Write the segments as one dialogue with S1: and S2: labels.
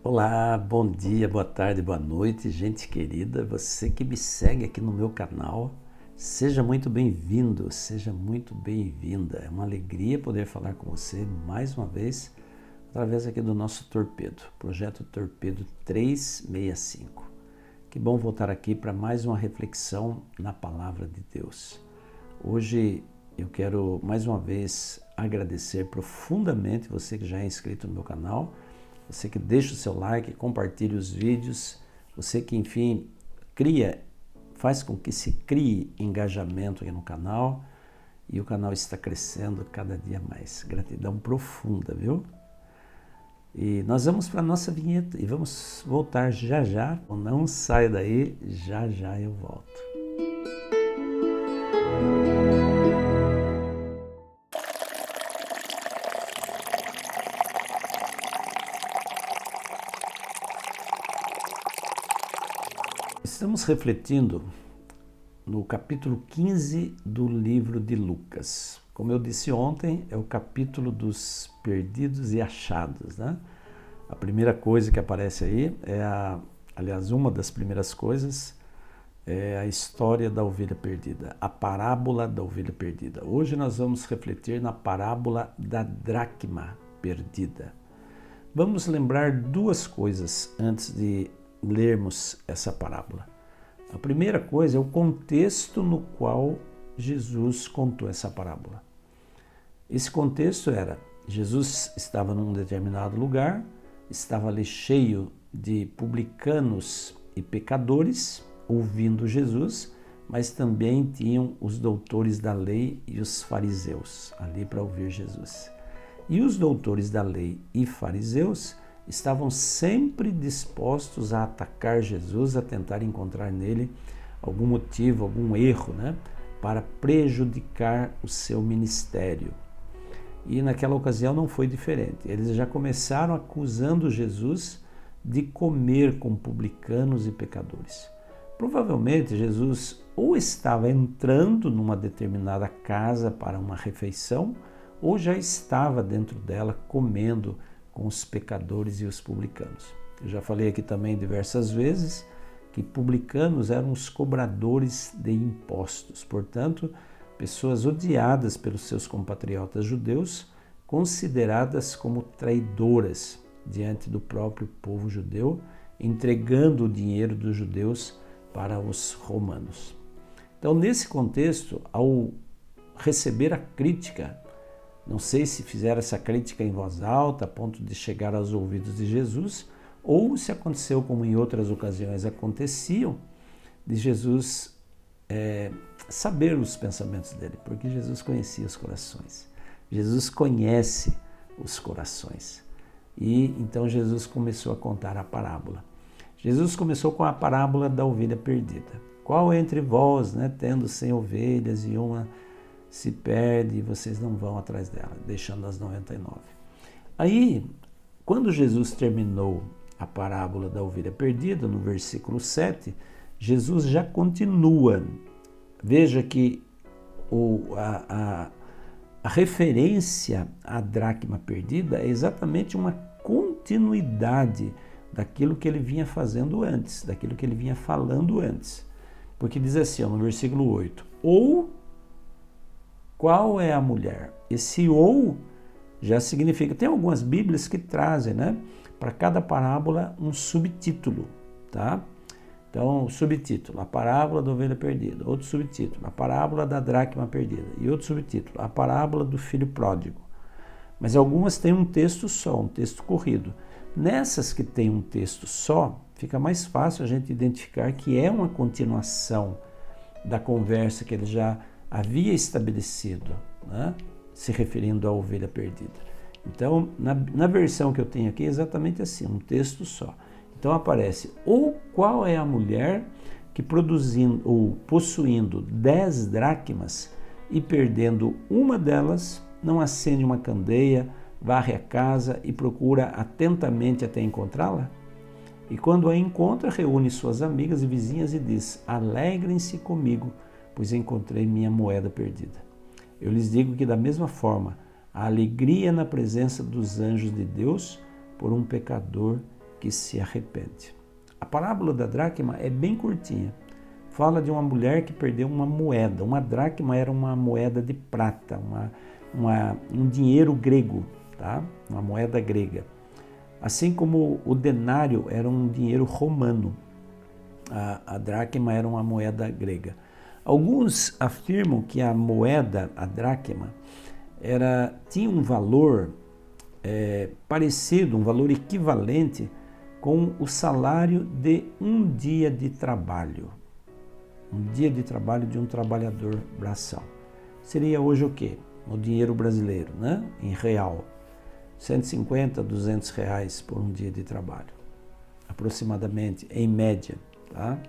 S1: Olá, bom dia, boa tarde, boa noite, gente querida, você que me segue aqui no meu canal, seja muito bem-vindo, seja muito bem-vinda. É uma alegria poder falar com você mais uma vez através aqui do nosso Torpedo, Projeto Torpedo 365. Que bom voltar aqui para mais uma reflexão na Palavra de Deus. Hoje eu quero mais uma vez agradecer profundamente você que já é inscrito no meu canal, você que deixa o seu like, compartilha os vídeos, você que, enfim, faz com que se crie engajamento aqui no canal e o canal está crescendo cada dia mais. Gratidão profunda, viu? E nós vamos para a nossa vinheta e vamos voltar já já. Não saia daí, já já eu volto. Estamos refletindo no capítulo 15 do livro de Lucas. Como eu disse ontem, é o capítulo dos perdidos e achados, né? A primeira coisa que aparece aí aliás, uma das primeiras coisas é a história da ovelha perdida, a parábola da ovelha perdida. Hoje nós vamos refletir na parábola da dracma perdida. Vamos lembrar duas coisas antes de lermos essa parábola. A primeira coisa é o contexto no qual Jesus contou essa parábola. Esse contexto era: Jesus estava num determinado lugar, estava ali cheio de publicanos e pecadores ouvindo Jesus, mas também tinham os doutores da lei e os fariseus ali para ouvir Jesus. E os doutores da lei e fariseus estavam sempre dispostos a atacar Jesus, a tentar encontrar nele algum motivo, algum erro, né, para prejudicar o seu ministério. E naquela ocasião não foi diferente. Eles já começaram acusando Jesus de comer com publicanos e pecadores. Provavelmente Jesus ou estava entrando numa determinada casa para uma refeição, ou já estava dentro dela comendo com os pecadores e os publicanos. Eu já falei aqui também diversas vezes que publicanos eram os cobradores de impostos, portanto, pessoas odiadas pelos seus compatriotas judeus, consideradas como traidoras diante do próprio povo judeu, entregando o dinheiro dos judeus para os romanos. Então, nesse contexto, ao receber a crítica, não sei se fizeram essa crítica em voz alta a ponto de chegar aos ouvidos de Jesus, ou se aconteceu como em outras ocasiões aconteciam, de Jesus saber os pensamentos dele, porque Jesus conhecia os corações. Jesus conhece os corações. E então Jesus começou a contar a parábola. Jesus começou com a parábola da ovelha perdida. Qual entre vós, né, tendo 100 ovelhas e uma se perde e vocês não vão atrás dela, deixando as 99. Aí, quando Jesus terminou a parábola da ovelha perdida, no versículo 7, Jesus já continua. Veja que a referência à dracma perdida é exatamente uma continuidade daquilo que ele vinha fazendo antes, daquilo que ele vinha falando antes. Porque diz assim, no versículo 8, ou qual é a mulher? Esse ou já significa, tem algumas bíblias que trazem, né, para cada parábola um subtítulo, tá? Então, subtítulo, a parábola da ovelha perdida. Outro subtítulo, a parábola da dracma perdida. E outro subtítulo, a parábola do filho pródigo. Mas algumas têm um texto só, um texto corrido. Nessas que tem um texto só, fica mais fácil a gente identificar que é uma continuação da conversa que ele já havia estabelecido, né, se referindo à ovelha perdida. Então, na versão que eu tenho aqui, é exatamente assim, um texto só. Então aparece, ou qual é a mulher que possuindo 10 dracmas e perdendo uma delas, não acende uma candeia, varre a casa e procura atentamente até encontrá-la? E quando a encontra, reúne suas amigas e vizinhas e diz, alegrem-se comigo, pois encontrei minha moeda perdida. Eu lhes digo que da mesma forma, a alegria na presença dos anjos de Deus por um pecador que se arrepende. A parábola da dracma é bem curtinha. Fala de uma mulher que perdeu uma moeda. Uma dracma era uma moeda de prata, um dinheiro grego, tá? Uma moeda grega. Assim como o denário era um dinheiro romano, a dracma era uma moeda grega. Alguns afirmam que a moeda, a dracma, tinha um valor parecido, um valor equivalente com o salário de um dia de trabalho. Um dia de trabalho de um trabalhador braçal. Seria hoje o quê? No dinheiro brasileiro, né? Em real. 150, 200 reais por um dia de trabalho. Aproximadamente, em média. Tá?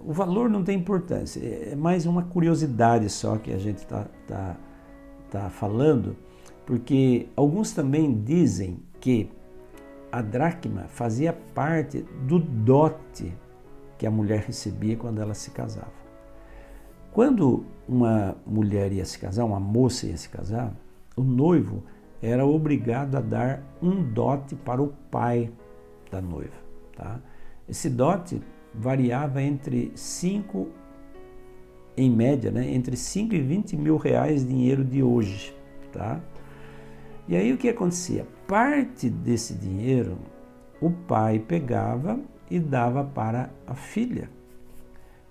S1: O valor não tem importância. É mais uma curiosidade só que a gente tá falando, porque alguns também dizem que a dracma fazia parte do dote que a mulher recebia quando ela se casava. Quando uma mulher ia se casar, uma moça ia se casar, o noivo era obrigado a dar um dote para o pai da noiva. Tá? Esse dote variava entre 5, em média, né, entre 5 e 20 mil reais dinheiro de hoje. Tá? E aí o que acontecia? Parte desse dinheiro o pai pegava e dava para a filha.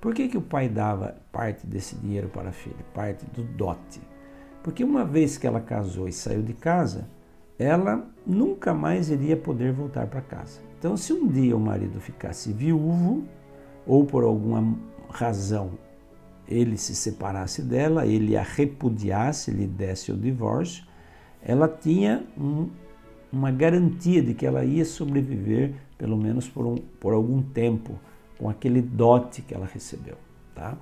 S1: Por que o pai dava parte desse dinheiro para a filha? Parte do dote. Porque uma vez que ela casou e saiu de casa, ela nunca mais iria poder voltar para casa. Então, se um dia o marido ficasse viúvo, ou por alguma razão ele se separasse dela, ele a repudiasse, lhe desse o divórcio, ela tinha uma garantia de que ela ia sobreviver, pelo menos por algum tempo, com aquele dote que ela recebeu. Tá?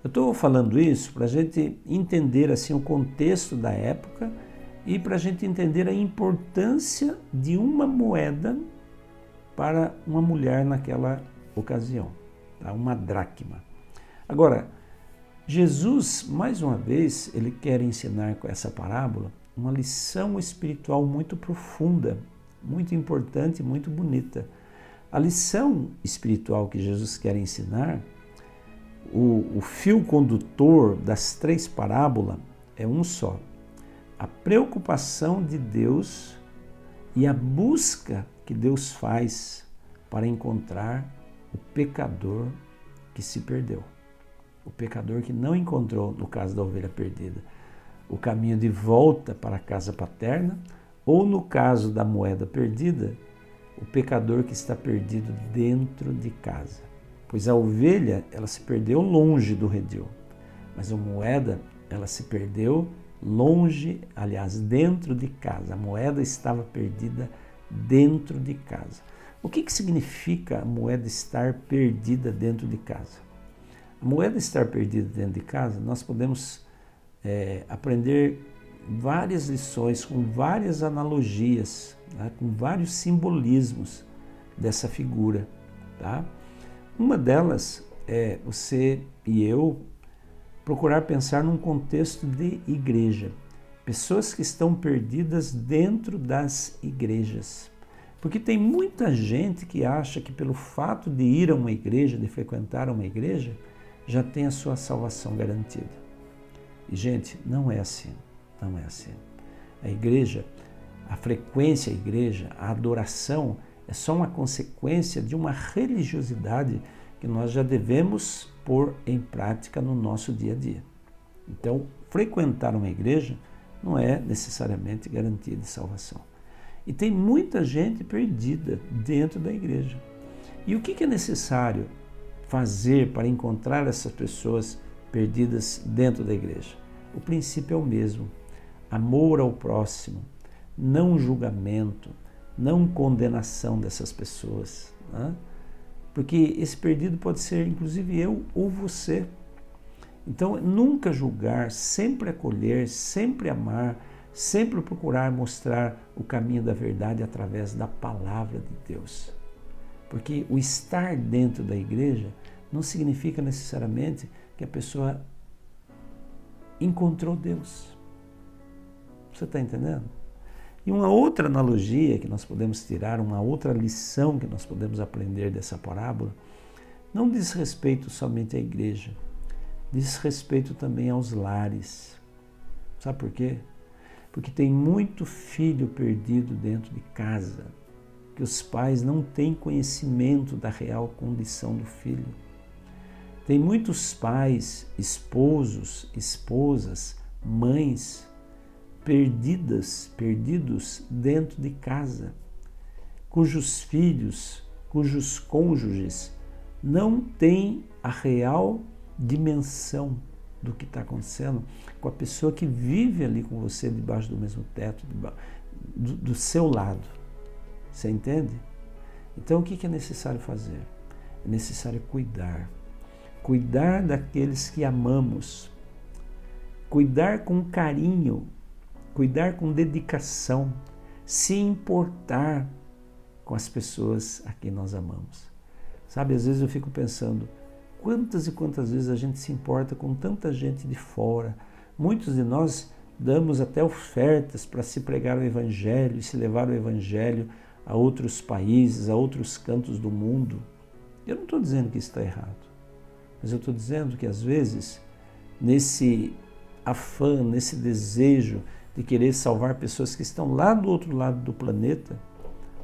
S1: Eu estou falando isso para a gente entender assim, o contexto da época e para a gente entender a importância de uma moeda para uma mulher naquela ocasião, tá? Uma dracma. Agora, Jesus, mais uma vez, ele quer ensinar com essa parábola uma lição espiritual muito profunda, muito importante, muito bonita. A lição espiritual que Jesus quer ensinar, o fio condutor das 3 parábolas é um só. A preocupação de Deus e a busca que Deus faz para encontrar o pecador que se perdeu. O pecador que não encontrou, no caso da ovelha perdida, o caminho de volta para a casa paterna, ou no caso da moeda perdida, o pecador que está perdido dentro de casa. Pois a ovelha, ela se perdeu longe do redil, mas a moeda, ela se perdeu longe, aliás, dentro de casa. A moeda estava perdida dentro de casa. O que significa a moeda estar perdida dentro de casa? A moeda estar perdida dentro de casa, nós podemos aprender várias lições com várias analogias, tá? Com vários simbolismos dessa figura. Tá? Uma delas é você e eu procurar pensar num contexto de igreja. Pessoas que estão perdidas dentro das igrejas. Porque tem muita gente que acha que pelo fato de ir a uma igreja, de frequentar uma igreja, já tem a sua salvação garantida. E, gente, não é assim. Não é assim. A igreja, a frequência à igreja, a adoração, é só uma consequência de uma religiosidade que nós já devemos pôr em prática no nosso dia a dia. Então, frequentar uma igreja não é necessariamente garantia de salvação. E tem muita gente perdida dentro da igreja. E o que é necessário fazer para encontrar essas pessoas perdidas dentro da igreja? O princípio é o mesmo. Amor ao próximo, não julgamento, não condenação dessas pessoas. Né? Porque esse perdido pode ser, inclusive, eu ou você. Então, nunca julgar, sempre acolher, sempre amar, sempre procurar mostrar o caminho da verdade através da palavra de Deus. Porque o estar dentro da igreja não significa necessariamente que a pessoa encontrou Deus. Você está entendendo? E uma outra analogia que nós podemos tirar, uma outra lição que nós podemos aprender dessa parábola, não diz respeito somente à igreja, diz respeito também aos lares. Sabe por quê? Porque tem muito filho perdido dentro de casa, que os pais não têm conhecimento da real condição do filho. Tem muitos pais, esposos, esposas, mães, perdidos dentro de casa, cujos filhos, cujos cônjuges não têm a real dimensão do que está acontecendo com a pessoa que vive ali com você, debaixo do mesmo teto, do seu lado. Você entende? Então o que é necessário fazer? É necessário cuidar daqueles que amamos, cuidar com carinho, cuidar com dedicação, se importar com as pessoas a quem nós amamos. Sabe, às vezes eu fico pensando, quantas e quantas vezes a gente se importa com tanta gente de fora. Muitos de nós damos até ofertas para se pregar o Evangelho e se levar o Evangelho a outros países, a outros cantos do mundo. Eu não estou dizendo que isso está errado, mas eu estou dizendo que às vezes, nesse afã, nesse desejo de querer salvar pessoas que estão lá do outro lado do planeta,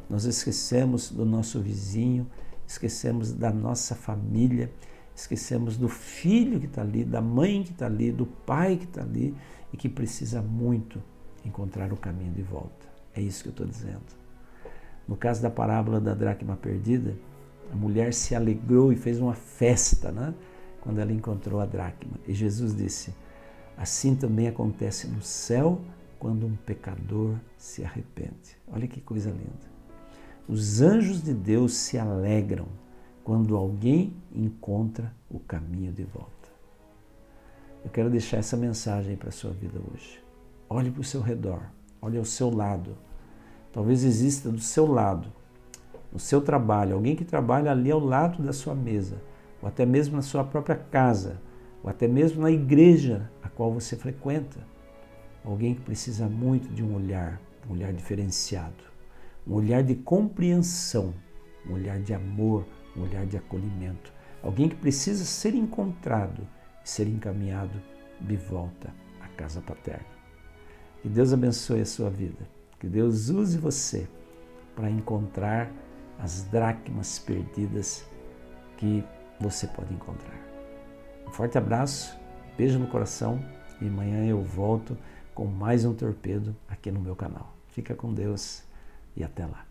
S1: nós esquecemos do nosso vizinho, esquecemos da nossa família, esquecemos do filho que está ali, da mãe que está ali, do pai que está ali e que precisa muito encontrar o caminho de volta. É isso que eu estou dizendo. No caso da parábola da dracma perdida, a mulher se alegrou e fez uma festa, né, quando ela encontrou a dracma. E Jesus disse, assim também acontece no céu quando um pecador se arrepende. Olha que coisa linda. Os anjos de Deus se alegram quando alguém encontra o caminho de volta. Eu quero deixar essa mensagem para a sua vida hoje. Olhe para o seu redor, olhe ao seu lado. Talvez exista do seu lado, no seu trabalho, alguém que trabalha ali ao lado da sua mesa, ou até mesmo na sua própria casa, ou até mesmo na igreja a qual você frequenta. Alguém que precisa muito de um olhar diferenciado, um olhar de compreensão, um olhar de amor, um olhar de acolhimento. Alguém que precisa ser encontrado e ser encaminhado de volta à casa paterna. Que Deus abençoe a sua vida. Que Deus use você para encontrar as dracmas perdidas que você pode encontrar. Um forte abraço, beijo no coração e amanhã eu volto com mais um Torpedo aqui no meu canal. Fica com Deus e até lá.